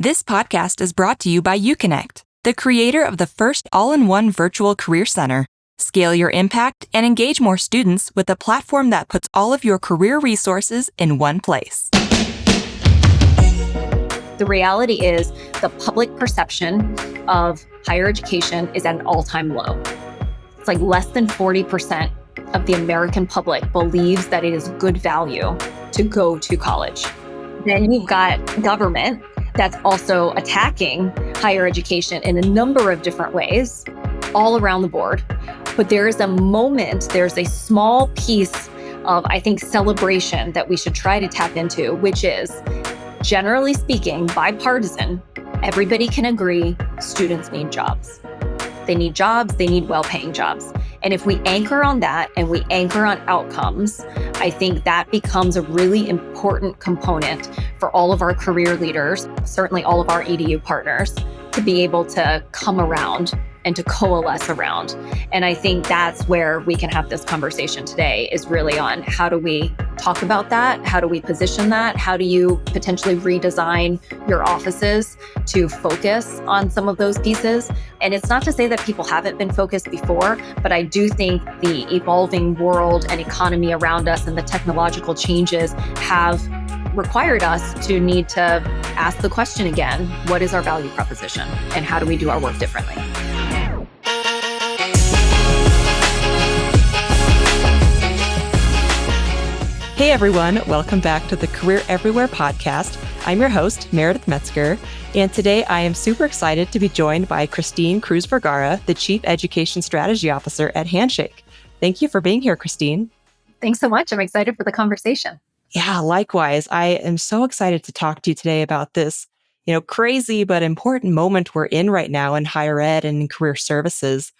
This podcast is brought to you by UConnect, the creator of the first all-in-one virtual career center. Scale your impact and engage more students with a platform that puts all of your career resources in one place. The reality is the public perception of higher education is at an all-time low. It's like less than 40% of the American public believes that it is good value to go to college. Then you've got government that's also attacking higher education in a number of different ways, all around the board. But there is a moment, there's a small piece of, I think, celebration that we should try to tap into, which is, generally speaking, bipartisan. Everybody can agree students need jobs. They need jobs, they need well-paying jobs. And if we anchor on that and we anchor on outcomes, I think that becomes a really important component for all of our career leaders, certainly all of our EDU partners, to be able to come around and to coalesce around. And I think that's where we can have this conversation today, is really on how do we talk about that? How do we position that? How do you potentially redesign your offices to focus on some of those pieces? And it's not to say that people haven't been focused before, but I do think the evolving world and economy around us and the technological changes have required us to need to ask the question again, what is our value proposition and how do we do our work differently? Hey everyone, welcome back to the Career Everywhere podcast. I'm your host, Meredith Metzger, and today I am super excited to be joined by Christine Cruz-Vergara, the Chief Education Strategy Officer at Handshake. Thank you for being here, Christine. Thanks so much. I'm excited for the conversation. Yeah, likewise. I am so excited to talk to you today about this, crazy but important moment we're in right now in higher ed and in career services.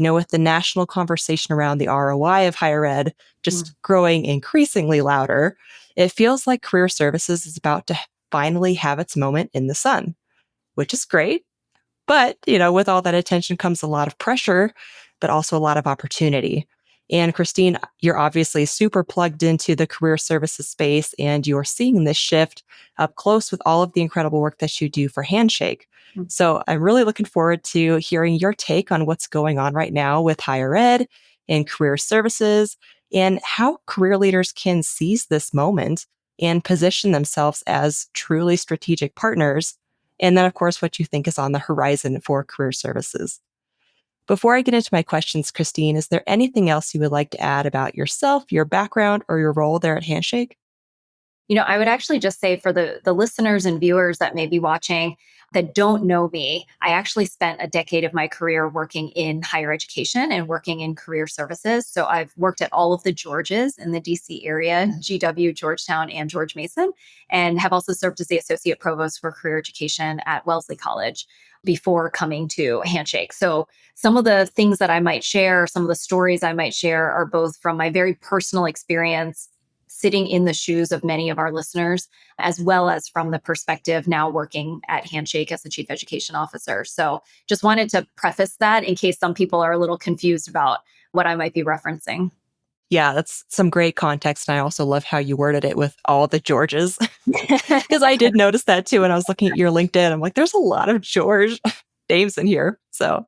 With the national conversation around the ROI of higher ed just growing increasingly louder, it feels like career services is about to finally have its moment in the sun, which is great. But, with all that attention comes a lot of pressure, but also a lot of opportunity. And Christine, you're obviously super plugged into the career services space, and you're seeing this shift up close with all of the incredible work that you do for Handshake. So I'm really looking forward to hearing your take on what's going on right now with higher ed and career services and how career leaders can seize this moment and position themselves as truly strategic partners. And then, of course, what you think is on the horizon for career services. Before I get into my questions, Christine, is there anything else you would like to add about yourself, your background, or your role there at Handshake? I would actually just say for the listeners and viewers that may be watching that don't know me, I actually spent a decade of my career working in higher education and working in career services. So I've worked at all of the Georges in the DC area, GW, Georgetown, and George Mason, and have also served as the Associate Provost for Career Education at Wellesley College before coming to Handshake. So some of the things that I might share, some of the stories I might share are both from my very personal experience sitting in the shoes of many of our listeners, as well as from the perspective now working at Handshake as the Chief Education Officer. So just wanted to preface that in case some people are a little confused about what I might be referencing. Yeah, that's some great context. And I also love how you worded it with all the Georges, because I did notice that too. And I was looking at your LinkedIn. I'm like, there's a lot of George names in here. So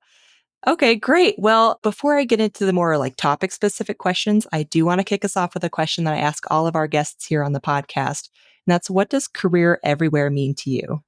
okay, great. Well, before I get into the more topic specific questions, I do want to kick us off with a question that I ask all of our guests here on the podcast. And that's, what does career everywhere mean to you?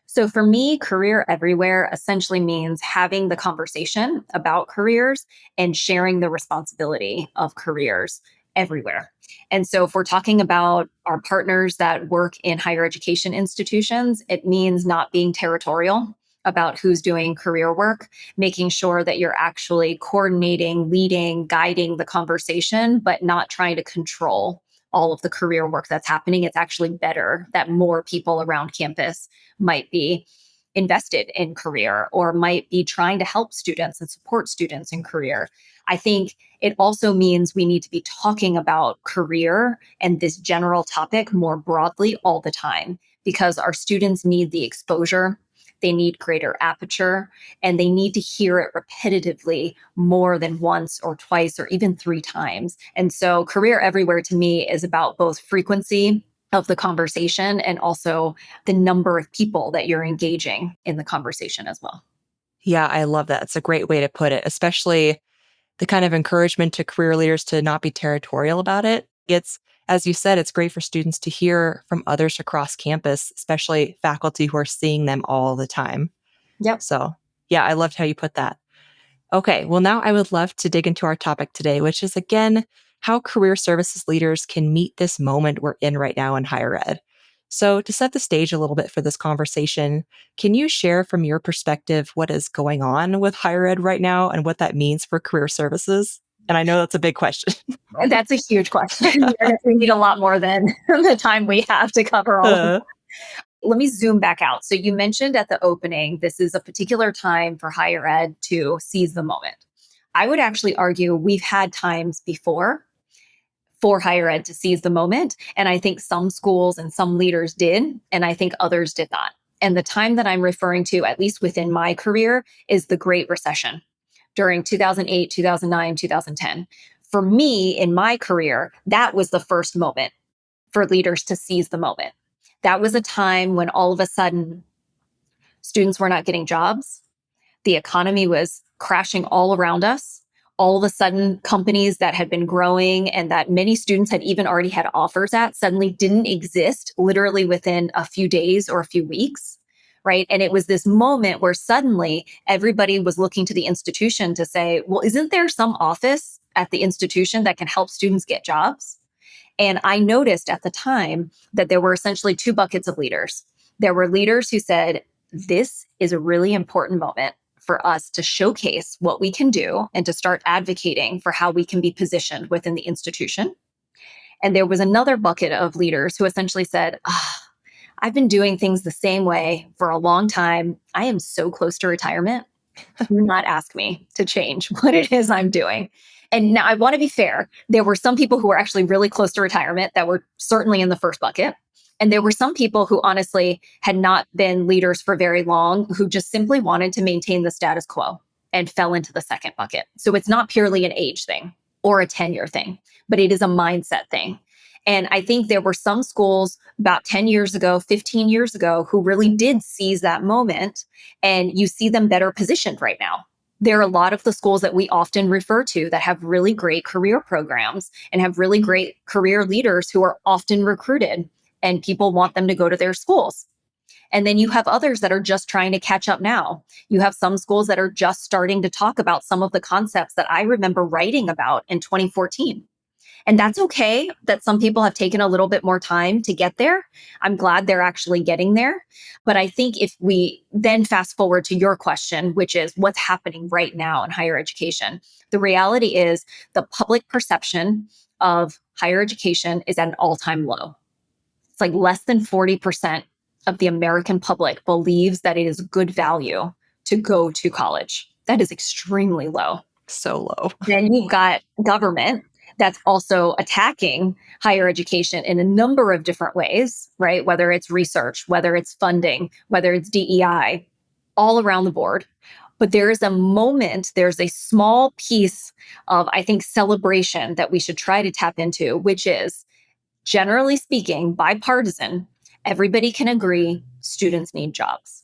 So for me, career everywhere essentially means having the conversation about careers and sharing the responsibility of careers everywhere. And so if we're talking about our partners that work in higher education institutions, it means not being territorial about who's doing career work, making sure that you're actually coordinating, leading, guiding the conversation, but not trying to control all of the career work that's happening. It's actually better that more people around campus might be invested in career or might be trying to help students and support students in career. I think it also means we need to be talking about career and this general topic more broadly all the time, because our students need the exposure. They need greater aperture, and they need to hear it repetitively more than once or twice or even 3 times. And so career everywhere to me is about both frequency of the conversation and also the number of people that you're engaging in the conversation as well. Yeah, I love that. It's a great way to put it, especially the kind of encouragement to career leaders to not be territorial about it. It's, as you said, it's great for students to hear from others across campus, especially faculty who are seeing them all the time. Yep. So, yeah, I loved how you put that. Okay, well, now I would love to dig into our topic today, which is again, how career services leaders can meet this moment we're in right now in higher ed. So, to set the stage a little bit for this conversation, can you share from your perspective what is going on with higher ed right now and what that means for career services? And I know that's a big question. That's a huge question. We need a lot more than the time we have to cover all of it. Uh, Let me zoom back out. So you mentioned at the opening, this is a particular time for higher ed to seize the moment. I would actually argue we've had times before for higher ed to seize the moment. And I think some schools and some leaders did, and I think others did not. And the time that I'm referring to, at least within my career, is the Great Recession during 2008, 2009, 2010. For me, in my career, that was the first moment for leaders to seize the moment. That was a time when all of a sudden students were not getting jobs. The economy was crashing all around us. All of a sudden, companies that had been growing and that many students had even already had offers at suddenly didn't exist literally within a few days or a few weeks, right? And it was this moment where suddenly everybody was looking to the institution to say, well, isn't there some office at the institution that can help students get jobs? And I noticed at the time that there were essentially two buckets of leaders. There were leaders who said, this is a really important moment for us to showcase what we can do and to start advocating for how we can be positioned within the institution. And there was another bucket of leaders who essentially said, I've been doing things the same way for a long time. I am so close to retirement. Do not ask me to change what it is I'm doing. And now I want to be fair. There were some people who were actually really close to retirement that were certainly in the first bucket. And there were some people who honestly had not been leaders for very long, who just simply wanted to maintain the status quo and fell into the second bucket. So it's not purely an age thing or a tenure thing, but it is a mindset thing. And I think there were some schools about 10 years ago, 15 years ago, who really did seize that moment. And you see them better positioned right now. There are a lot of the schools that we often refer to that have really great career programs and have really great career leaders who are often recruited, and people want them to go to their schools. And then you have others that are just trying to catch up now. You have some schools that are just starting to talk about some of the concepts that I remember writing about in 2014. And that's okay that some people have taken a little bit more time to get there. I'm glad they're actually getting there. But I think if we then fast forward to your question, which is what's happening right now in higher education, the reality is the public perception of higher education is at an all-time low. It's like less than 40% of the American public believes that it is good value to go to college. That is extremely low. so low. Then you've got government that's also attacking higher education in a number of different ways, right? Whether it's research, whether it's funding, whether it's DEI, all around the board. But there is a moment, there's a small piece of, I think, celebration that we should try to tap into, which is, generally speaking, bipartisan. Everybody can agree students need jobs.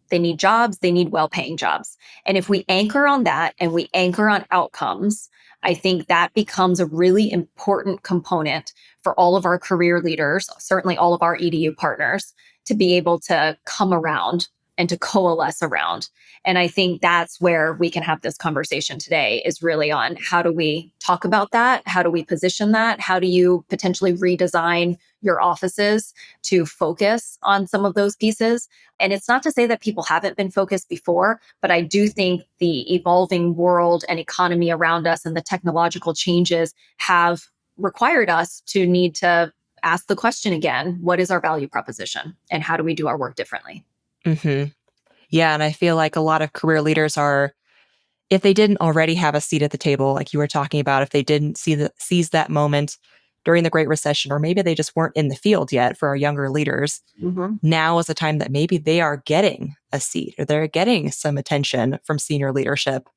They need jobs, they need well-paying jobs. And if we anchor on that and we anchor on outcomes, I think that becomes a really important component for all of our career leaders, certainly all of our EDU partners, to be able to come around and to coalesce around. And I think that's where we can have this conversation today, is really on how do we talk about that? How do we position that? How do you potentially redesign your offices to focus on some of those pieces? And it's not to say that people haven't been focused before, but I do think the evolving world and economy around us and the technological changes have required us to need to ask the question again, what is our value proposition and how do we do our work differently? Mm-hmm. Yeah. And I feel like a lot of career leaders are, if they didn't already have a seat at the table, like you were talking about, if they didn't seize that moment during the Great Recession, or maybe they just weren't in the field yet for our younger leaders, now is a time that maybe they are getting a seat or they're getting some attention from senior leadership.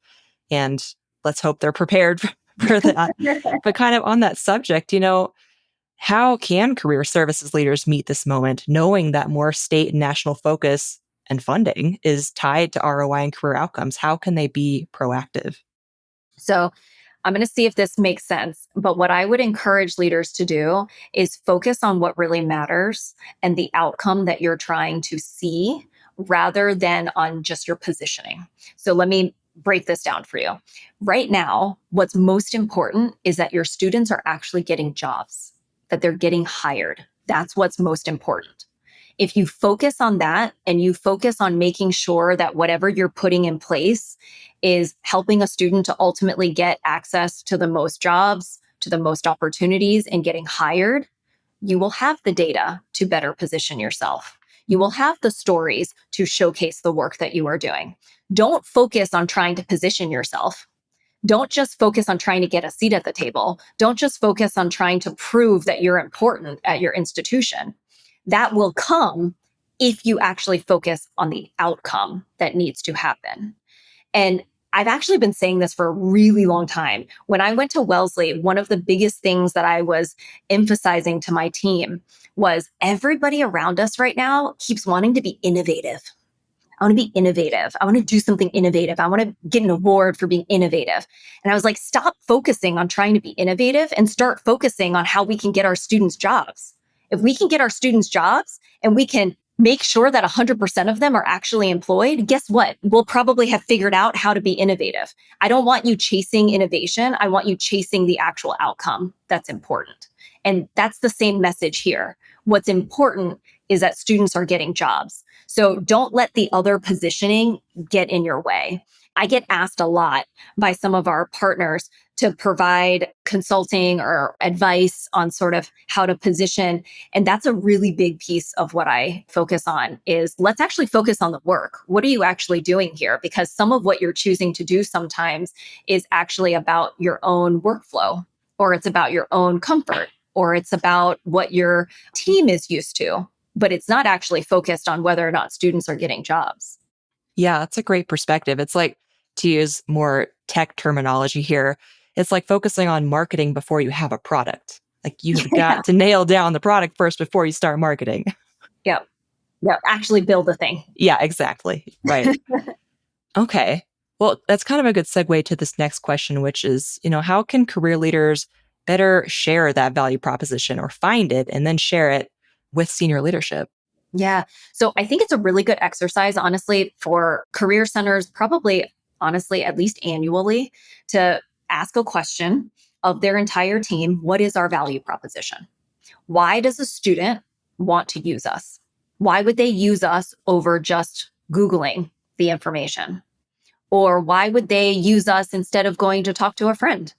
And let's hope they're prepared for that. But kind of on that subject, How can career services leaders meet this moment, knowing that more state and national focus and funding is tied to ROI and career outcomes? How can they be proactive? So I'm going to see if this makes sense. But what I would encourage leaders to do is focus on what really matters and the outcome that you're trying to see rather than on just your positioning. So let me break this down for you. Right now, what's most important is that your students are actually getting jobs, that they're getting hired. That's what's most important. If you focus on that and you focus on making sure that whatever you're putting in place is helping a student to ultimately get access to the most jobs, to the most opportunities, and getting hired, you will have the data to better position yourself. You will have the stories to showcase the work that you are doing. Don't focus on trying to position yourself. Don't just focus on trying to get a seat at the table. Don't just focus on trying to prove that you're important at your institution. That will come if you actually focus on the outcome that needs to happen. And I've actually been saying this for a really long time. When I went to Wellesley, one of the biggest things that I was emphasizing to my team was everybody around us right now keeps wanting to be innovative. I want to be innovative. I want to do something innovative. I want to get an award for being innovative. And I was like, stop focusing on trying to be innovative and start focusing on how we can get our students jobs. If we can get our students jobs and we can make sure that 100% of them are actually employed, guess what? We'll probably have figured out how to be innovative. I don't want you chasing innovation. I want you chasing the actual outcome that's important. And that's the same message here. What's important is that students are getting jobs. So don't let the other positioning get in your way. I get asked a lot by some of our partners to provide consulting or advice on sort of how to position. And that's a really big piece of what I focus on is let's actually focus on the work. What are you actually doing here? Because some of what you're choosing to do sometimes is actually about your own workflow, or it's about your own comfort, or it's about what your team is used to, but it's not actually focused on whether or not students are getting jobs. Yeah, that's a great perspective. It's like, to use more tech terminology here, it's like focusing on marketing before you have a product. Like you've Yeah. got to nail down the product first before you start marketing. Yep. Yep. Actually build the thing. Yeah, exactly. Right. Okay. Well, that's kind of a good segue to this next question, which is, how can career leaders better share that value proposition or find it and then share it with senior leadership? Yeah. So I think it's a really good exercise, honestly, for career centers, probably, honestly, at least annually, to ask a question of their entire team. What is our value proposition? Why does a student want to use us? Why would they use us over just Googling the information? Or why would they use us instead of going to talk to a friend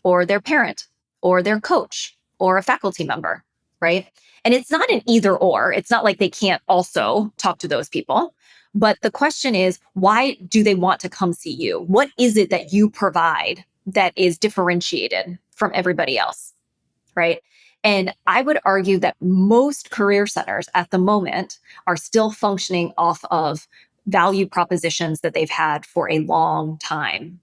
or their parent or their coach or a faculty member, right? And it's not an either or. It's not like they can't also talk to those people. But the question is, why do they want to come see you? What is it that you provide that is differentiated from everybody else, right? And I would argue that most career centers at the moment are still functioning off of value propositions that they've had for a long time.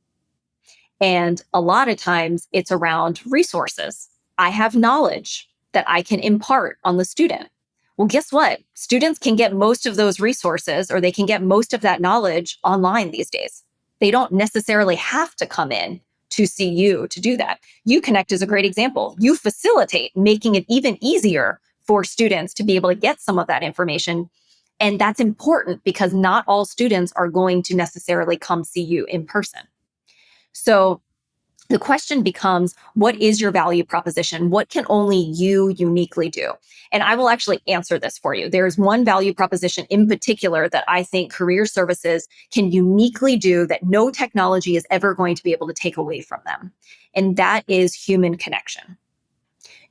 And a lot of times it's around resources. I have knowledge that I can impart on the student. Well, guess what? Students can get most of those resources or they can get most of that knowledge online these days. They don't necessarily have to come in to see you to do that. UConnect is a great example. You facilitate making it even easier for students to be able to get some of that information. And that's important because not all students are going to necessarily come see you in person. So the question becomes, what is your value proposition? What can only you uniquely do? And I will actually answer this for you. There's one value proposition in particular that I think career services can uniquely do that no technology is ever going to be able to take away from them. And that is human connection.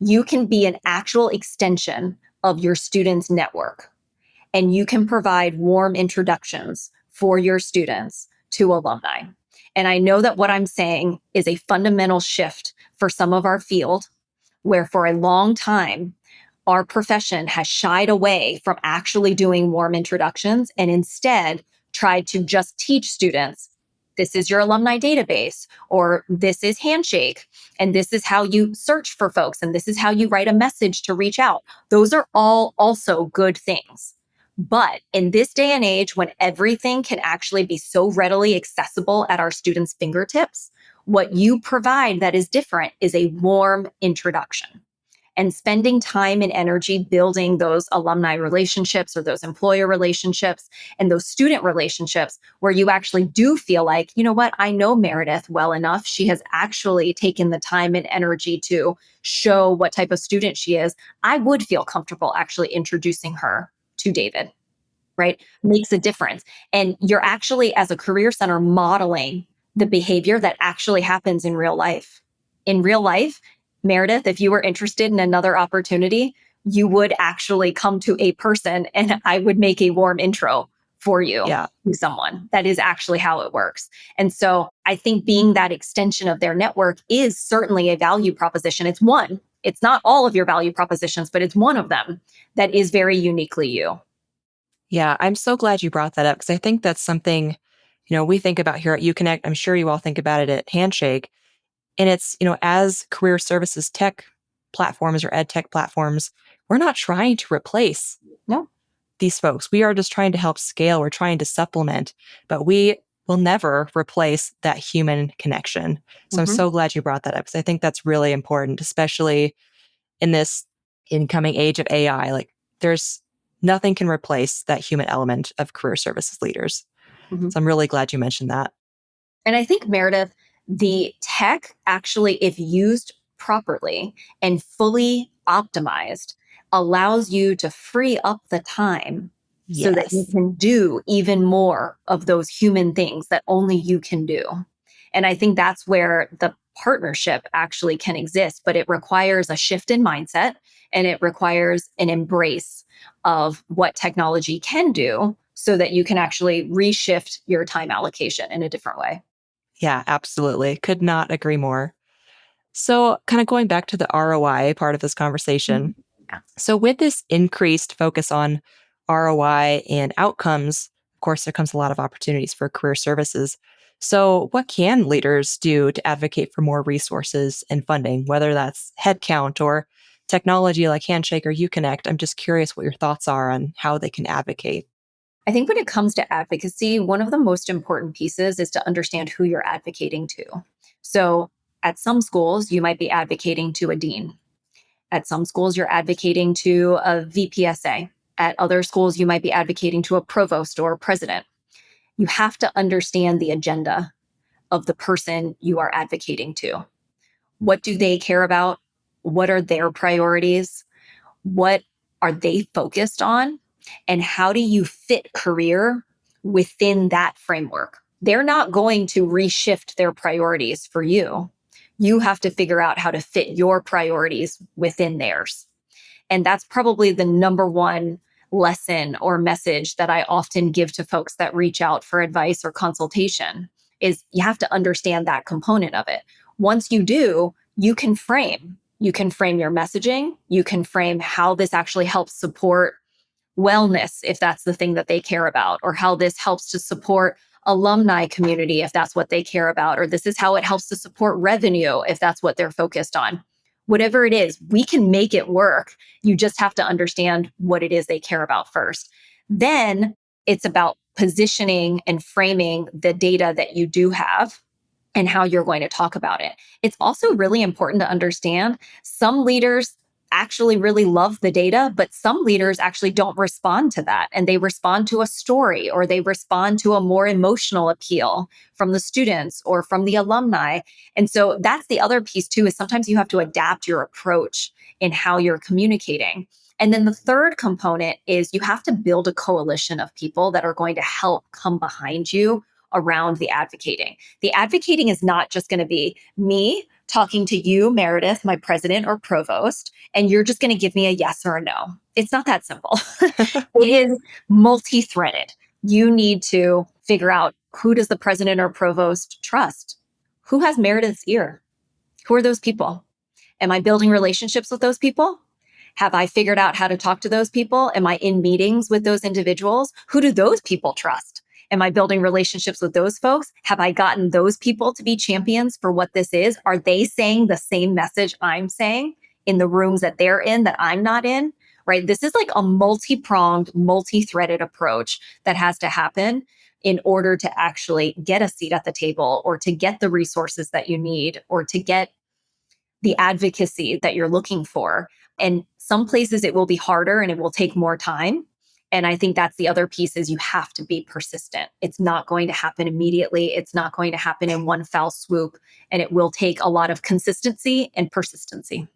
You can be an actual extension of your students' network, and you can provide warm introductions for your students to alumni. And I know that what I'm saying is a fundamental shift for some of our field, where for a long time, our profession has shied away from actually doing warm introductions and instead tried to just teach students this is your alumni database, or this is Handshake, and this is how you search for folks, and this is how you write a message to reach out. Those are all also good things. But in this day and age, when everything can actually be so readily accessible at our students' fingertips, what you provide that is different is a warm introduction. And spending time and energy building those alumni relationships or those employer relationships and those student relationships where you actually do feel like, you know what, I know Meredith well enough. She has actually taken the time and energy to show what type of student she is. I would feel comfortable actually introducing her to David, right? Makes a difference. And you're actually, as a career center, modeling the behavior that actually happens in real life. In real life, Meredith, if you were interested in another opportunity, you would actually come to a person and I would make a warm intro for you Yeah. to someone. That is actually how it works. And so I think being that extension of their network is certainly a value proposition. It's one. It's not all of your value propositions, but it's one of them that is very uniquely you. Yeah, I'm so glad you brought that up because I think that's something, we think about here at UConnect. I'm sure you all think about it at Handshake. And it's, as career services tech platforms or ed tech platforms, we're not trying to replace No. these folks. We are just trying to help scale. We're trying to supplement, but we will never replace that human connection. So I'm Mhm. so glad you brought that up because I think that's really important, especially in this incoming age of AI. Like there's nothing can replace that human element of career services leaders. Mhm. So I'm really glad you mentioned that. And I think, Meredith, the tech actually, if used properly and fully optimized, allows you to free up the time so that you Yes. can do even more of those human things that only you can do. And I think that's where the partnership actually can exist, but it requires a shift in mindset and it requires an embrace of what technology can do so that you can actually reshift your time allocation in a different way. Yeah, absolutely. Could not agree more. So, kind of going back to the ROI part of this conversation. Mhm. Yeah. So, with this increased focus on ROI and outcomes, of course, there comes a lot of opportunities for career services. So, what can leaders do to advocate for more resources and funding, whether that's headcount or technology like Handshake or UConnect? I'm just curious what your thoughts are on how they can advocate. I think when it comes to advocacy, one of the most important pieces is to understand who you're advocating to. So, at some schools, you might be advocating to a dean. At some schools, you're advocating to a VPSA. At other schools, you might be advocating to a provost or a president. You have to understand the agenda of the person you are advocating to. What do they care about? What are their priorities? What are they focused on? And how do you fit career within that framework? They're not going to reshift their priorities for you. You have to figure out how to fit your priorities within theirs. And that's probably the number one lesson or message that I often give to folks that reach out for advice or consultation is you have to understand that component of it. Once you do, you can frame your messaging, you can frame how this actually helps support wellness if that's the thing that they care about, or how this helps to support alumni community if that's what they care about, or this is how it helps to support revenue if that's what they're focused on. Whatever it is, we can make it work. You just have to understand what it is they care about first. Then it's about positioning and framing the data that you do have and how you're going to talk about it. It's also really important to understand some leaders actually really love the data, but some leaders actually don't respond to that. And they respond to a story or they respond to a more emotional appeal from the students or from the alumni. And so that's the other piece too, is sometimes you have to adapt your approach in how you're communicating. And then the third component is you have to build a coalition of people that are going to help come behind you around the advocating. The advocating is not just going to be me talking to you, Meredith, my president or provost, and you're just going to give me a yes or a no. It's not that simple. It is multi-threaded. You need to figure out who does the president or provost trust? Who has Meredith's ear? Who are those people? Am I building relationships with those people? Have I figured out how to talk to those people? Am I in meetings with those individuals? Who do those people trust? Am I building relationships with those folks? Have I gotten those people to be champions for what this is? Are they saying the same message I'm saying in the rooms that they're in that I'm not in? Right? This is like a multi-pronged, multi-threaded approach that has to happen in order to actually get a seat at the table or to get the resources that you need or to get the advocacy that you're looking for. And some places it will be harder and it will take more time. And I think that's the other piece is you have to be persistent. It's not going to happen immediately. It's not going to happen in one foul swoop. And it will take a lot of consistency and persistency.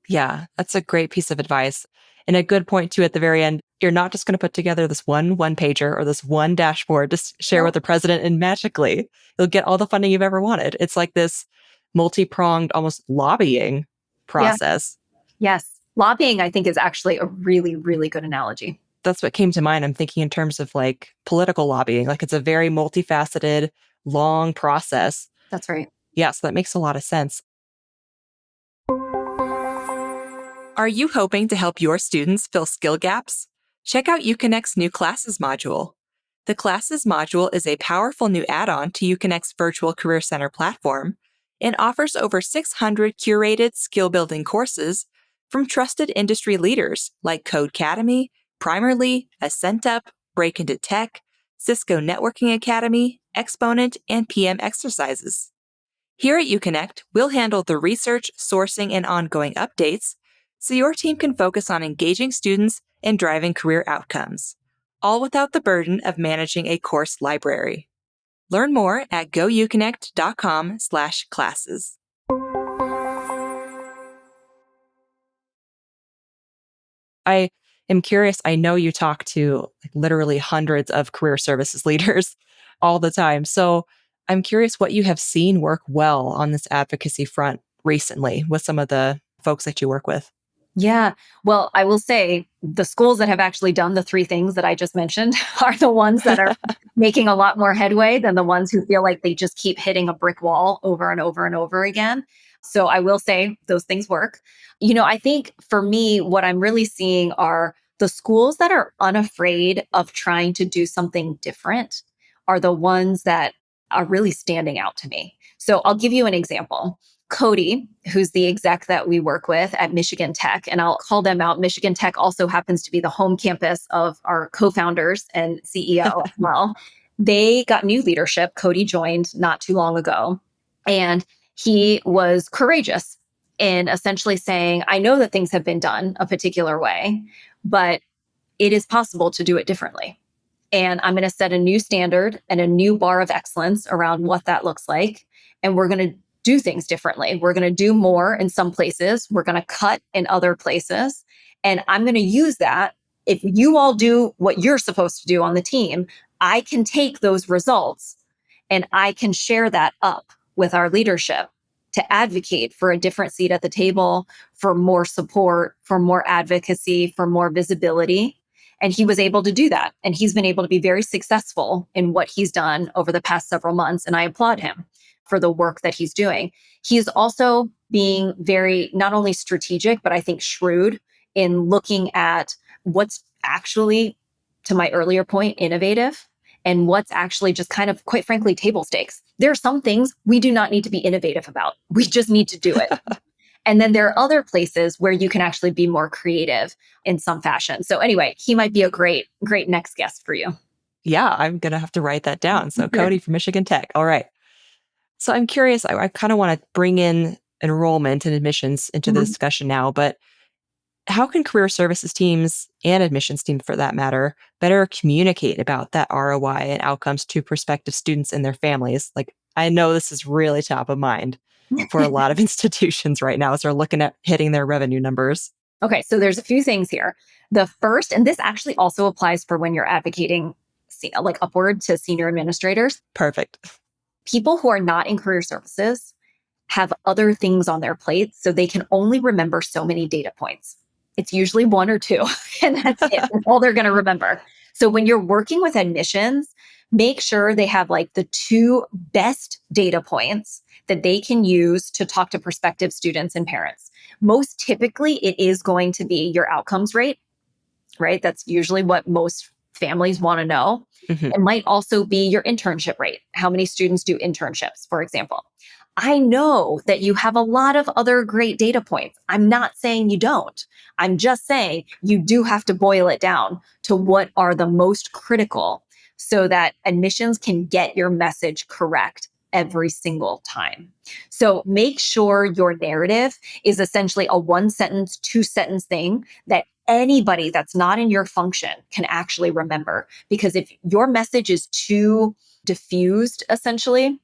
Yeah, that's a great piece of advice. And a good point too at the very end. You're not just going to put together this one pager or this one dashboard to share with the president and magically you'll get all the funding you've ever wanted. It's like this multi-pronged, almost lobbying Yeah. process. Yes. Lobbying, I think, is actually a really, really good analogy. That's what came to mind. I'm thinking in terms of like political lobbying. Like it's a very multifaceted, long process. That's right. Yeah, so that makes a lot of sense. Are you hoping to help your students fill skill gaps? Check out UConnect's new Classes module. The Classes module is a powerful new add-on to UConnect's virtual Career Center platform and offers over 600 curated skill-building courses from trusted industry leaders like Codecademy, Primerly, AscentUp, Break Into Tech, Cisco Networking Academy, Exponent, and PM Exercises. Here at UConnect, we'll handle the research, sourcing, and ongoing updates so your team can focus on engaging students and driving career outcomes, all without the burden of managing a course library. Learn more at gouconnect.com/classes. I am curious. I know you talk to literally hundreds of career services leaders all the time. So I'm curious what you have seen work well on this advocacy front recently with some of the folks that you work with. Yeah. Well, I will say the schools that have actually done the three things that I just mentioned are the ones that are making a lot more headway than the ones who feel like they just keep hitting a brick wall over and over and over again. So I will say those things work. I think for me, what I'm really seeing are the schools that are unafraid of trying to do something different are the ones that are really standing out to me. So I'll give you an example. Cody, who's the exec that we work with at Michigan Tech, and I'll call them out. Michigan Tech also happens to be the home campus of our co-founders and CEO as well. They got new leadership. Cody joined not too long ago, and he was courageous in essentially saying, I know that things have been done a particular way, but it is possible to do it differently. And I'm going to set a new standard and a new bar of excellence around what that looks like. And we're going to do things differently. We're going to do more in some places. We're going to cut in other places. And I'm going to use that. If you all do what you're supposed to do on the team, I can take those results and I can share that up with our leadership to advocate for a different seat at the table, for more support, for more advocacy, for more visibility. And he was able to do that. And he's been able to be very successful in what he's done over the past several months. And I applaud him for the work that he's doing. He's also being very, not only strategic, but I think shrewd in looking at what's actually, to my earlier point, innovative and what's actually just kind of, quite frankly, table stakes. There are some things we do not need to be innovative about. We just need to do it. And then there are other places where you can actually be more creative in some fashion. So anyway, he might be a great, great next guest for you. Yeah, I'm going to have to write that down. So Cody from Michigan Tech. All right. So I'm curious, I kind of want to bring in enrollment and admissions into the discussion now, but how can career services teams and admissions teams, for that matter, better communicate about that ROI and outcomes to prospective students and their families? Like, I know this is really top of mind for a lot of institutions right now as they're looking at hitting their revenue numbers. Okay, so there's a few things here. The first, and this actually also applies for when you're advocating like upward to senior administrators. Perfect. People who are not in career services have other things on their plates, so they can only remember so many data points. It's usually one or two, and that's it. That's all they're going to remember. So when you're working with admissions, make sure they have like the two best data points that they can use to talk to prospective students and parents. Most typically, it is going to be your outcomes rate, right? That's usually what most families want to know. Hmm. It might also be your internship rate. How many students do internships, for example? I know that you have a lot of other great data points. I'm not saying you don't. I'm just saying you do have to boil it down to what are the most critical so that admissions can get your message correct every single time. So make sure your narrative is essentially a one sentence, two sentence thing that anybody that's not in your function can actually remember. Because if your message is too diffused, essentially,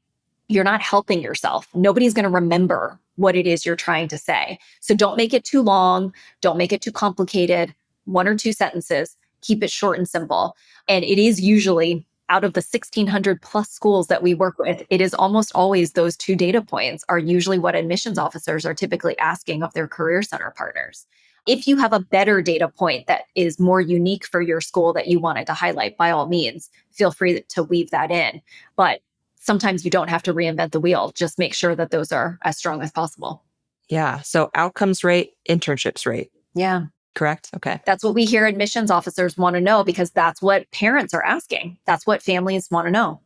you're not helping yourself. Nobody's going to remember what it is you're trying to say. So don't make it too long. Don't make it too complicated. One or two sentences. Keep it short and simple. And it is usually out of the 1,600 plus schools that we work with, it is almost always those two data points are usually what admissions officers are typically asking of their career center partners. If you have a better data point that is more unique for your school that you wanted to highlight, by all means, feel free to weave that in. But sometimes you don't have to reinvent the wheel. Just make sure that those are as strong as possible. Yeah. So outcomes rate, internships rate, Yeah. correct? Okay. That's what we hear admissions officers want to know because that's what parents are asking. That's what families want to know.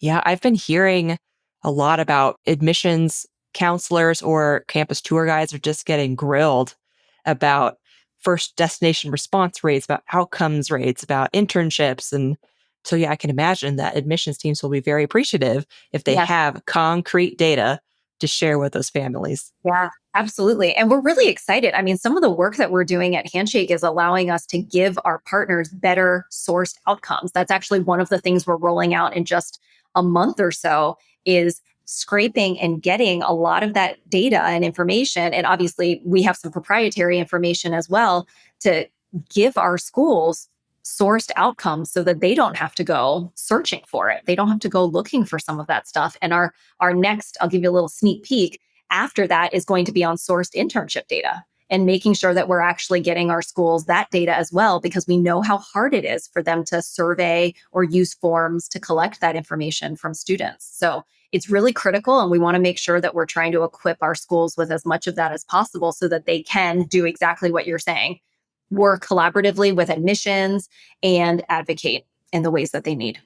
Yeah. I've been hearing a lot about admissions counselors or campus tour guides are just getting grilled about first destination response rates, about outcomes rates, about internships. And so, yeah, I can imagine that admissions teams will be very appreciative if they Yes. have concrete data to share with those families. Yeah, absolutely. And we're really excited. I mean, some of the work that we're doing at Handshake is allowing us to give our partners better sourced outcomes. That's actually one of the things we're rolling out in just a month or so is scraping and getting a lot of that data and information. And obviously, we have some proprietary information as well to give our schools sourced outcomes so that they don't have to go searching for it. They don't have to go looking for some of that stuff. And our next, I'll give you a little sneak peek after that is going to be on sourced internship data and making sure that we're actually getting our schools that data as well, because we know how hard it is for them to survey or use forms to collect that information from students. So it's really critical. And we want to make sure that we're trying to equip our schools with as much of that as possible so that they can do exactly what you're saying, work collaboratively with admissions and advocate in the ways that they need.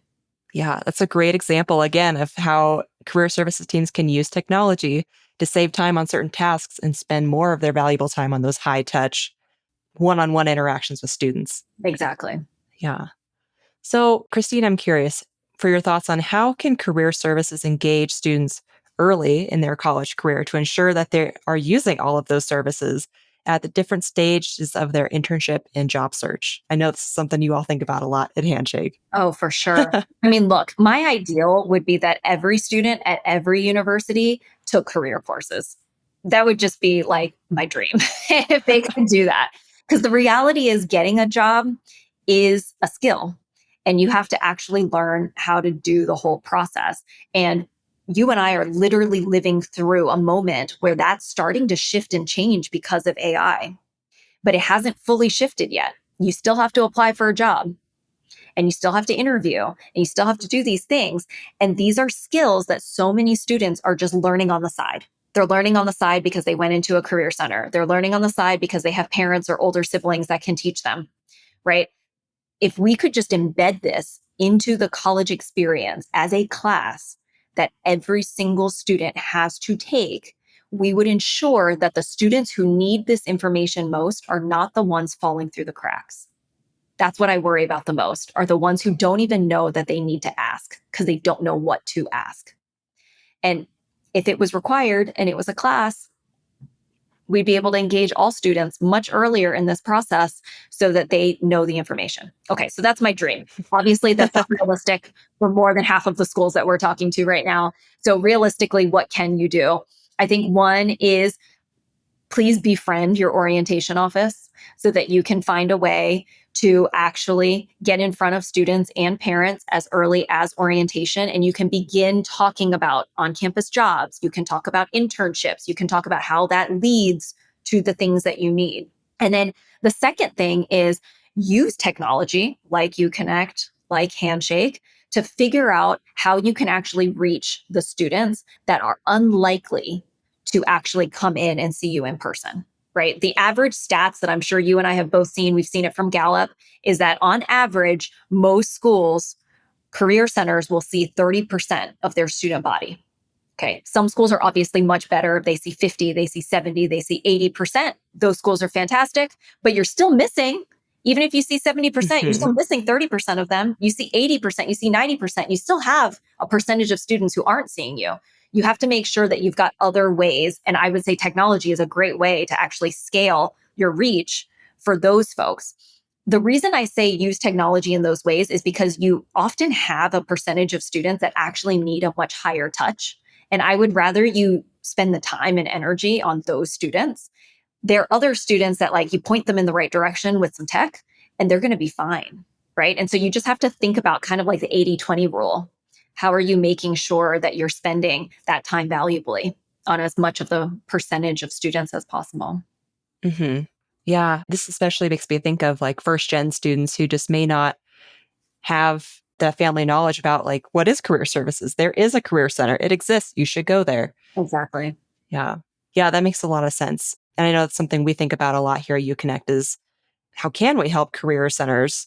Yeah, that's a great example, again, of how career services teams can use technology to save time on certain tasks and spend more of their valuable time on those high touch, one on one interactions with students. Exactly. Yeah. So, Christine, I'm curious for your thoughts on how can career services engage students early in their college career to ensure that they are using all of those services at the different stages of their internship and job search? I know this is something you all think about a lot at Handshake. Oh, for sure. I mean, look, my ideal would be that every student at every university took career courses. That would just be like my dream if they could do that. Because the reality is, getting a job is a skill, and you have to actually learn how to do the whole process. And you and I are literally living through a moment where that's starting to shift and change because of AI, but it hasn't fully shifted yet. You still have to apply for a job and you still have to interview and you still have to do these things. And these are skills that so many students are just learning on the side. They're learning on the side because they went into a career center. They're learning on the side because they have parents or older siblings that can teach them, right? If we could just embed this into the college experience as a class that every single student has to take, we would ensure that the students who need this information most are not the ones falling through the cracks. That's what I worry about the most, are the ones who don't even know that they need to ask because they don't know what to ask. And if it was required and it was a class, we'd be able to engage all students much earlier in this process so that they know the information. Okay, so that's my dream. Obviously, that's not realistic for more than half of the schools that we're talking to right now. So realistically, what can you do? I think one is, please befriend your orientation office so that you can find a way to actually get in front of students and parents as early as orientation. And you can begin talking about on-campus jobs. You can talk about internships. You can talk about how that leads to the things that you need. And then the second thing is, use technology like UConnect, like Handshake, to figure out how you can actually reach the students that are unlikely to actually come in and see you in person. right? The average stats that I'm sure you and I have both seen, we've seen it from Gallup, is that on average, most schools, career centers will see 30% of their student body. Okay. Some schools are obviously much better. They see 50, they see 70, they see 80%. Those schools are fantastic, but you're still missing, even if you see 70%, you're Mhm. still missing 30% of them. You see 80%, you see 90%. You still have a percentage of students who aren't seeing you. You have to make sure that you've got other ways. And I would say technology is a great way to actually scale your reach for those folks. The reason I say use technology in those ways is because you often have a percentage of students that actually need a much higher touch. And I would rather you spend the time and energy on those students. There are other students that like you point them in the right direction with some tech and they're going to be fine. Right. And so you just have to think about kind of like the 80-20 rule. How are you making sure that you're spending that time valuably on as much of the percentage of students as possible? Mhm. Yeah, this especially makes me think of like first gen students who just may not have the family knowledge about like what is career services. There is a career center. It exists. You should go there. Exactly. Yeah. Yeah, that makes a lot of sense. And I know it's something we think about a lot here at UConnect is how can we help career centers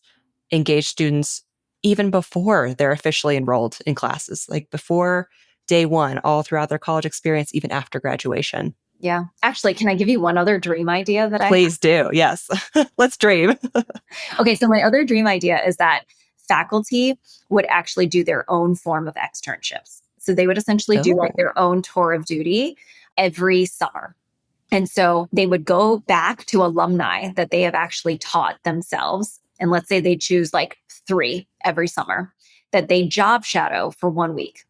engage students even before they're officially enrolled in classes, like before day one, all throughout their college experience, even after graduation. Yeah. Actually, can I give you one other dream idea that I have? Please do. Yes. Let's dream. Okay, so my other dream idea is that faculty would actually do their own form of externships. So they would essentially do like Oh, their own tour of duty every summer. And so they would go back to alumni that they have actually taught themselves. And let's say they choose like 3 every summer that they job shadow for 1 week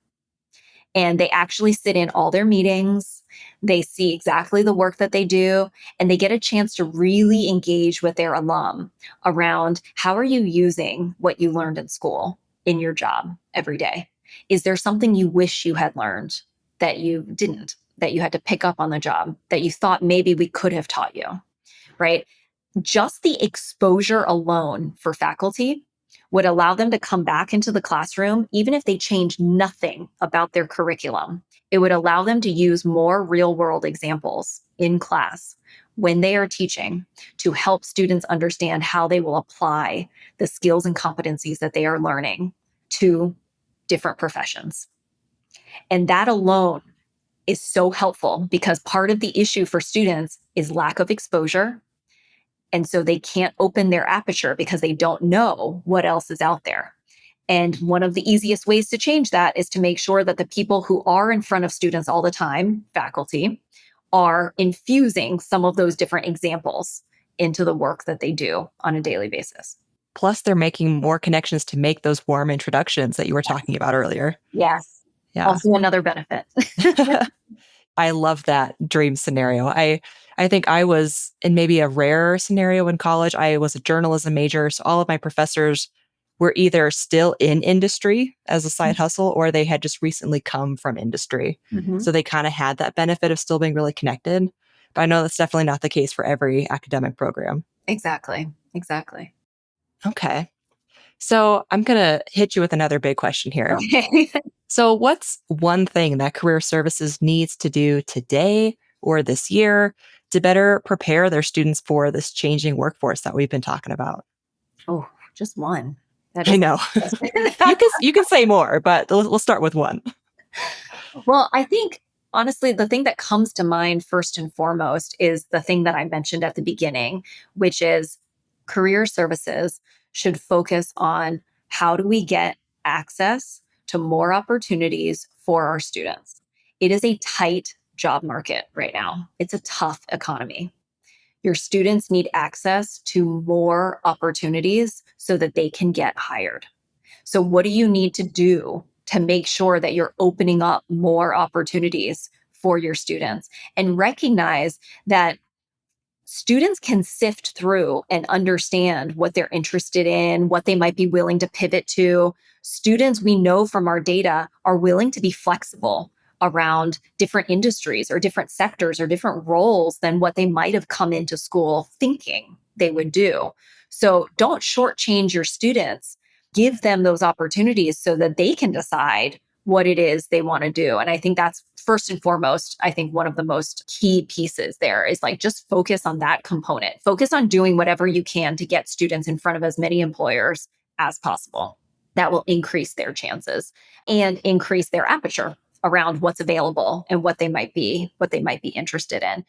and they actually sit in all their meetings. They see exactly the work that they do, and they get a chance to really engage with their alum around how are you using what you learned in school in your job every day? Is there something you wish you had learned that you didn't, that you had to pick up on the job, that you thought maybe we could have taught you, right? Just the exposure alone for faculty would allow them to come back into the classroom, even if they change nothing about their curriculum. It would allow them to use more real world examples in class when they are teaching to help students understand how they will apply the skills and competencies that they are learning to different professions. And that alone is so helpful because part of the issue for students is lack of exposure, and so they can't open their aperture because they don't know what else is out there. And one of the easiest ways to change that is to make sure that the people who are in front of students all the time, faculty, are infusing some of those different examples into the work that they do on a daily basis. plus they're making more connections to make those warm introductions that you were talking about earlier. Yes. Yeah. Also another benefit. I love that dream scenario. I think I was in maybe a rare scenario in college. I was a journalism major, so all of my professors were either still in industry as a side hustle or they had just recently come from industry. Mhm. So they kind of had that benefit of still being really connected. But I know that's definitely not the case for every academic program. Exactly. Exactly. Okay. So I'm going to hit you with another big question here. Okay. So, what's one thing that career services needs to do today or this year to better prepare their students for this changing workforce that we've been talking about? Oh, just one. That I is know question. you can say more, but we'll start with one. Well, I think honestly, the thing that comes to mind first and foremost is the thing that I mentioned at the beginning, which is career services should focus on how do we get access to more opportunities for our students. It is a tight job market right now, it's a tough economy. Your students need access to more opportunities so that they can get hired. So, what do you need to do to make sure that you're opening up more opportunities for your students? And recognize that students can sift through and understand what they're interested in, what they might be willing to pivot to. Students, we know from our data, are willing to be flexible around different industries or different sectors or different roles than what they might have come into school thinking they would do. So don't shortchange your students. Give them those opportunities so that they can decide what it is they want to do. And I think that's first and foremost, I think one of the most key pieces there is like just focus on that component. Focus on doing whatever you can to get students in front of as many employers as possible. That will increase their chances and increase their aperture around what's available and what they might be interested in.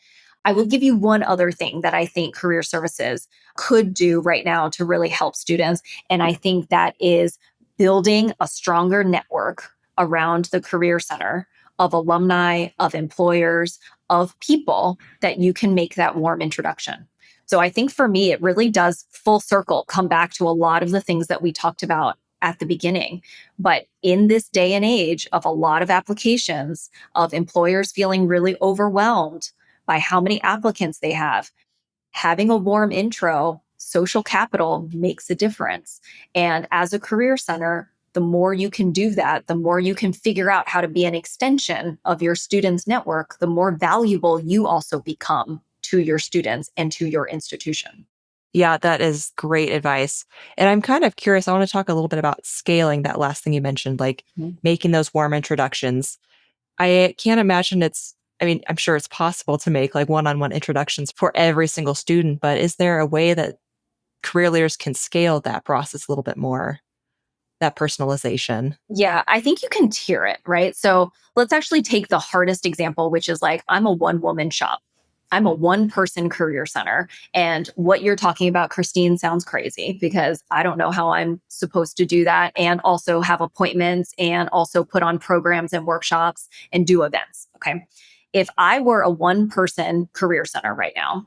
I will give you one other thing that I think career services could do right now to really help students. And I think that is building a stronger network around the Career Center of alumni, of employers, of people that you can make that warm introduction. So I think for me, it really does full circle come back to a lot of the things that we talked about at the beginning. But in this day and age of a lot of applications, of employers feeling really overwhelmed by how many applicants they have, having a warm intro, social capital makes a difference. And as a career center, the more you can do that, the more you can figure out how to be an extension of your students' network, the more valuable you also become to your students and to your institution. Yeah, that is great advice. And I'm kind of curious, I want to talk a little bit about scaling that last thing you mentioned, like Mhm. making those warm introductions. I can't imagine I mean, I'm sure it's possible to make like one-on-one introductions for every single student, but is there a way that career leaders can scale that process a little bit more, that personalization? Yeah, I think you can tier it, right? So let's actually take the hardest example, which is like, I'm a one woman shop. I'm a one person career center. And what you're talking about, Christine, sounds crazy because I don't know how I'm supposed to do that and also have appointments and also put on programs and workshops and do events. Okay. If I were a one person career center right now,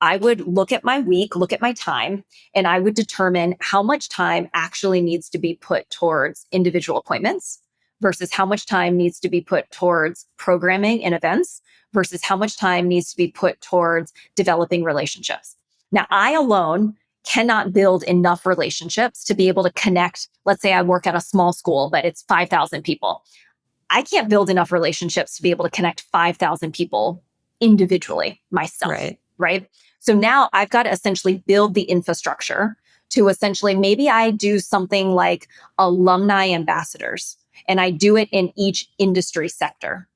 I would look at my week, look at my time, and I would determine how much time actually needs to be put towards individual appointments versus how much time needs to be put towards programming and events versus how much time needs to be put towards developing relationships. Now, I alone cannot build enough relationships to be able to connect. Let's say I work at a small school, but it's 5,000 people. I can't build enough relationships to be able to connect 5,000 people individually myself, Right. right? So now I've got to essentially build the infrastructure to essentially maybe I do something like alumni ambassadors and I do it in each industry sector,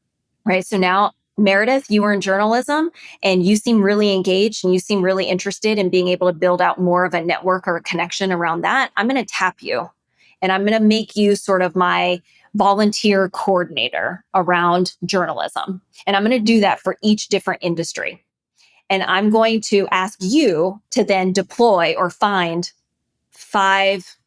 right? So now, Meredith, you were in journalism and you seem really engaged and you seem really interested in being able to build out more of a network or a connection around that. I'm going to tap you and I'm going to make you sort of my volunteer coordinator around journalism. And I'm going to do that for each different industry. And I'm going to ask you to then deploy or find 5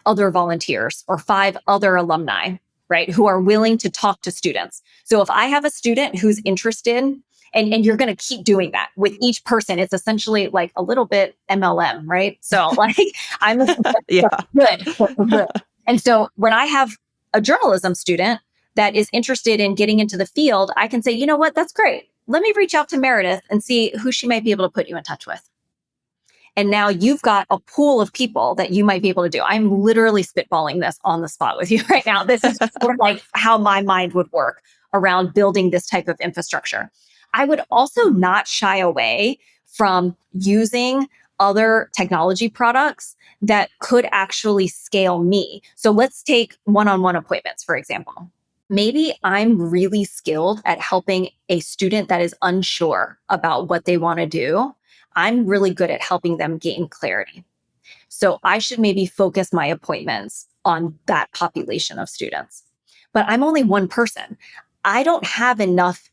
other volunteers or 5 other alumni, right, who are willing to talk to students. So if I have a student who's interested, and you're going to keep doing that with each person, it's essentially like a little bit MLM, right? So like I'm Yeah. good. And so when I have a journalism student that is interested in getting into the field, I can say, you know what, that's great. Let me reach out to Meredith and see who she might be able to put you in touch with. And now you've got a pool of people that you might be able to do. I'm literally spitballing this on the spot with you right now. This is sort of like how my mind would work around building this type of infrastructure. I would also not shy away from using other technology products that could actually scale me. So let's take one-on-one appointments, for example. Maybe I'm really skilled at helping a student that is unsure about what they want to do. I'm really good at helping them gain clarity. So I should maybe focus my appointments on that population of students. But I'm only one person. I don't have enough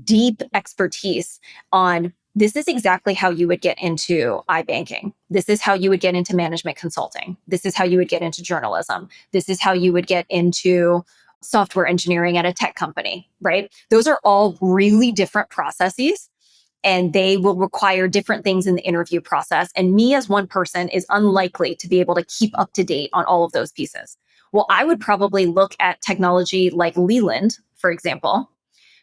deep expertise on this is exactly how you would get into iBanking. This is how you would get into management consulting. This is how you would get into journalism. This is how you would get into software engineering at a tech company, right? Those are all really different processes and they will require different things in the interview process. And me as one person is unlikely to be able to keep up to date on all of those pieces. Well, I would probably look at technology like Leland, for example,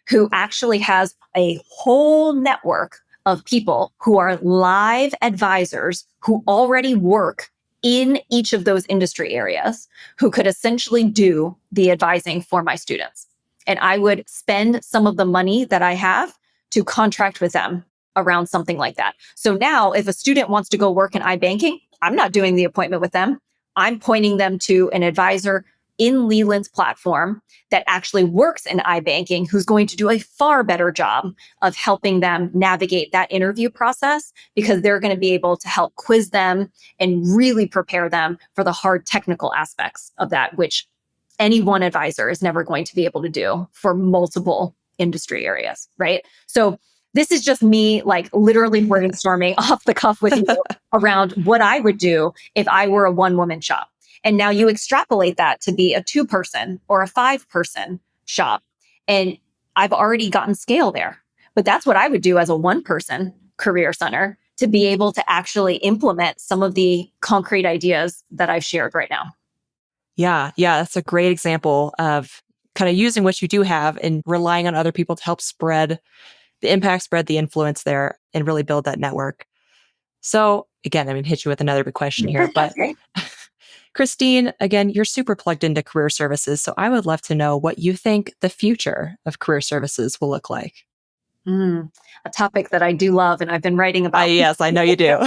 who actually has a whole network of people who are live advisors who already work in each of those industry areas who could essentially do the advising for my students. And I would spend some of the money that I have to contract with them around something like that. So now if a student wants to go work in iBanking, I'm not doing the appointment with them. I'm pointing them to an advisor in Leland's platform that actually works in iBanking who's going to do a far better job of helping them navigate that interview process because they're going to be able to help quiz them and really prepare them for the hard technical aspects of that, which any one advisor is never going to be able to do for multiple industry areas, right? So this is just me like literally brainstorming off the cuff with you around what I would do if I were a one-woman shop. And now you extrapolate that to be a 2-person or a 5-person shop. And I've already gotten scale there. But that's what I would do as a one-person career center to be able to actually implement some of the concrete ideas that I've shared right now. Yeah, that's a great example of kind of using what you do have and relying on other people to help spread the impact, spread the influence there, and really build that network. So again, I'm going to hit you with another big question here, but Okay. Christine, again, you're super plugged into career services. So I would love to know what you think the future of career services will look like. A topic that I do love and I've been writing about. Yes, I know you do.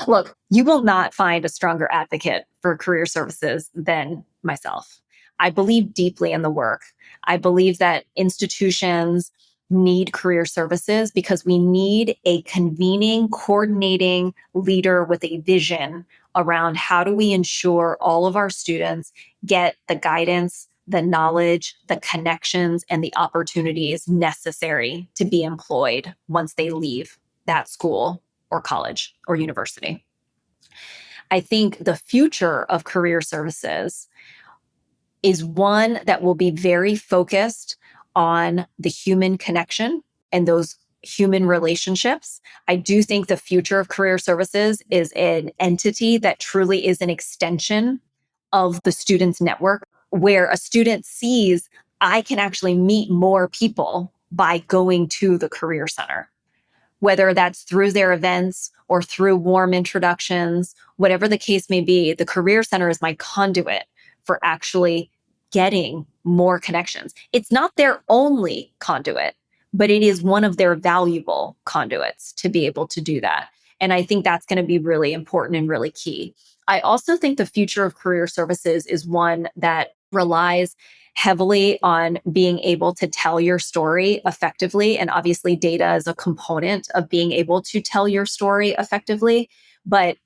Look, you will not find a stronger advocate for career services than myself. I believe deeply in the work. I believe that institutions need career services because we need a convening, coordinating leader with a vision around how do we ensure all of our students get the guidance, the knowledge, the connections, and the opportunities necessary to be employed once they leave that school or college or university. I think the future of career services is one that will be very focused on the human connection and those human relationships. I do think the future of career services is an entity that truly is an extension of the student's network, where a student sees, I can actually meet more people by going to the career center, whether that's through their events or through warm introductions, whatever the case may be. The Career Center is my conduit for actually getting more connections. It's not their only conduit, but it is one of their valuable conduits to be able to do that. And I think that's going to be really important and really key. I also think the future of career services is one that relies heavily on being able to tell your story effectively. And obviously, data is a component of being able to tell your story effectively, but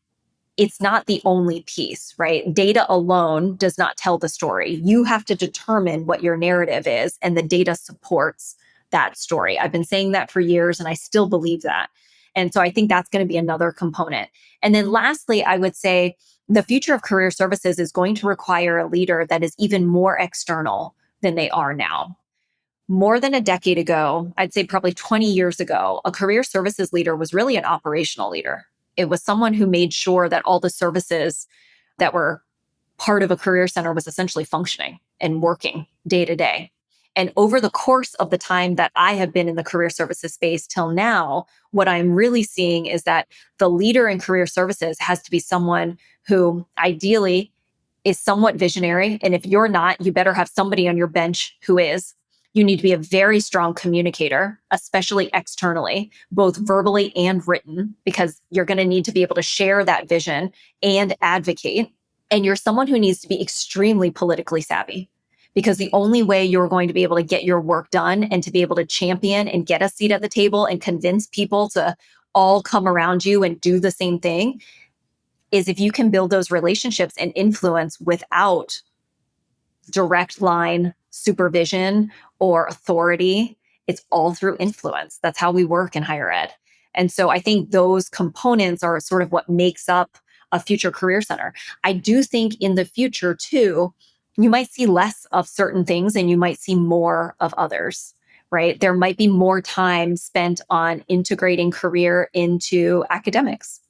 it's not the only piece, right? Data alone does not tell the story. You have to determine what your narrative is, and the data supports that story. I've been saying that for years, and I still believe that. And so I think that's going to be another component. And then lastly, I would say the future of career services is going to require a leader that is even more external than they are now. More than a decade ago, I'd say probably 20 years ago, a career services leader was really an operational leader. It was someone who made sure that all the services that were part of a career center was essentially functioning and working day to day. And over the course of the time that I have been in the career services space till now, what I'm really seeing is that the leader in career services has to be someone who ideally is somewhat visionary. And if you're not, you better have somebody on your bench who is. You need to be a very strong communicator, especially externally, both verbally and written, because you're going to need to be able to share that vision and advocate. And you're someone who needs to be extremely politically savvy, because the only way you're going to be able to get your work done and to be able to champion and get a seat at the table and convince people to all come around you and do the same thing is if you can build those relationships and influence without direct line supervision or authority. It's all through influence. That's how we work in higher ed. And so I think those components are sort of what makes up a future career center. I do think in the future too, you might see less of certain things and you might see more of others, right? There might be more time spent on integrating career into academics.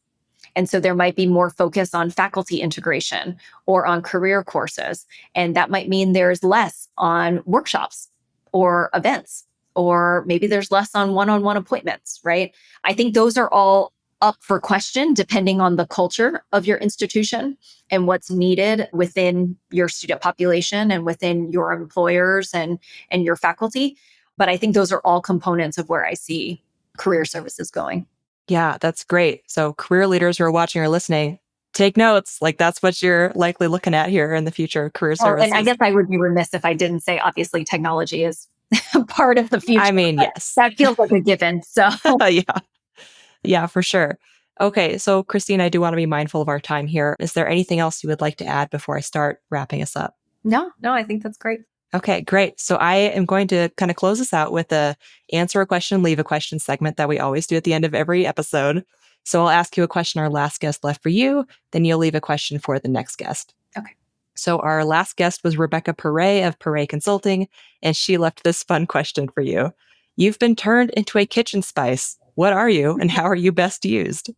And so there might be more focus on faculty integration or on career courses. And that might mean there's less on workshops or events, or maybe there's less on one-on-one appointments, right? I think those are all up for question depending on the culture of your institution and what's needed within your student population and within your employers and your faculty. But I think those are all components of where I see career services going. Yeah, that's great. So career leaders who are watching or listening, take notes. Like that's what you're likely looking at here in the future of career Well, and I services. guess I would be remiss if I didn't say, obviously, technology is part of the future. I mean, But yes. that feels like a given. So, Yeah. Yeah, for sure. Okay. So, Christine, I do want to be mindful of our time here. Is there anything else you would like to add before I start wrapping us up? no, I think that's great. Okay, great. So I am going to kind of close this out with a answer a question, leave a question segment that we always do at the end of every episode. So I'll ask you a question our last guest left for you, then you'll leave a question for the next guest. Okay. So our last guest was Rebecca Perret of Perret Consulting, and she left this fun question for you. You've been turned into a kitchen spice. What are you and how are you best used?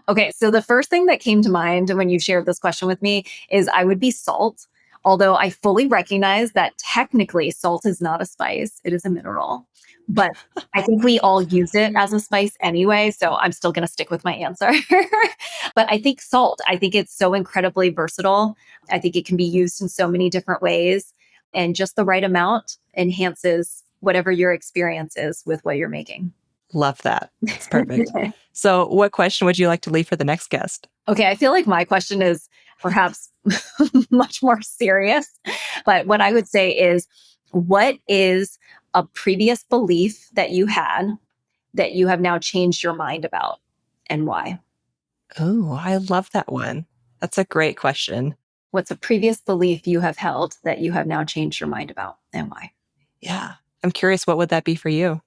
Okay. So the first thing that came to mind when you shared this question with me is I would be salt. Although I fully recognize that technically salt is not a spice, it is a mineral. But I think we all use it as a spice anyway. So I'm still going to stick with my answer. But I think salt, I think it's so incredibly versatile. I think it can be used in so many different ways. And just the right amount enhances whatever your experience is with what you're making. Love that. It's perfect. So what question would you like to leave for the next guest? Okay, I feel like my question is perhaps much more serious. But what I would say is, what is a previous belief that you had that you have now changed your mind about and why? Oh, I love that one. That's a great question. What's a previous belief you have held that you have now changed your mind about and why? Yeah. I'm curious, what would that be for you?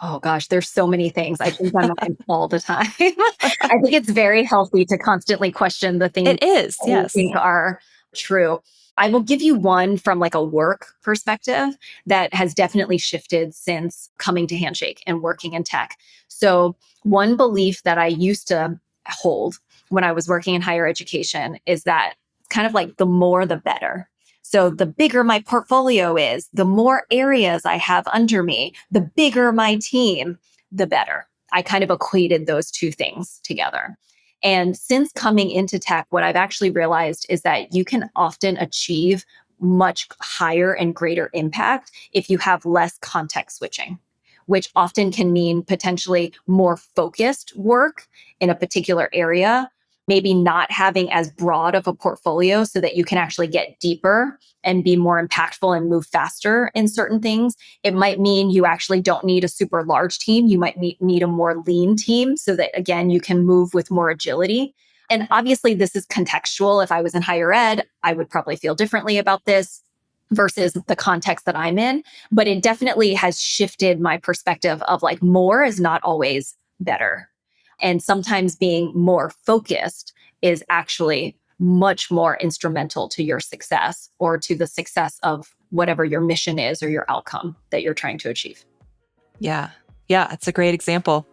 Oh gosh, there's so many things. I think I'm mind all the time. I think it's very healthy to constantly question the things It is, that you yes. think are true. I will give you one from like a work perspective that has definitely shifted since coming to Handshake and working in tech. So one belief that I used to hold when I was working in higher education is that kind of like the more the better. So the bigger my portfolio is, the more areas I have under me, the bigger my team, the better. I kind of equated those two things together. And since coming into tech, what I've actually realized is that you can often achieve much higher and greater impact if you have less context switching, which often can mean potentially more focused work in a particular area, maybe not having as broad of a portfolio so that you can actually get deeper and be more impactful and move faster in certain things. It might mean you actually don't need a super large team. You might need a more lean team so that, again, you can move with more agility. And obviously, this is contextual. If I was in higher ed, I would probably feel differently about this versus the context that I'm in. But it definitely has shifted my perspective of like more is not always better. And sometimes being more focused is actually much more instrumental to your success or to the success of whatever your mission is or your outcome that you're trying to achieve. Yeah. Yeah, it's a great example.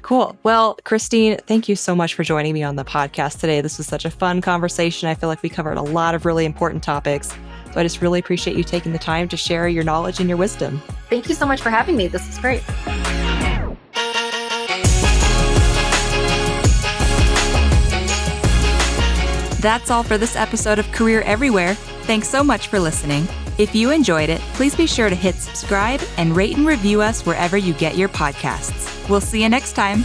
Cool. Well, Christine, thank you so much for joining me on the podcast today. This was such a fun conversation. I feel like we covered a lot of really important topics. So I just really appreciate you taking the time to share your knowledge and your wisdom. Thank you so much for having me. This is great. That's all for this episode of Career Everywhere. Thanks so much for listening. If you enjoyed it, please be sure to hit subscribe and rate and review us wherever you get your podcasts. We'll see you next time.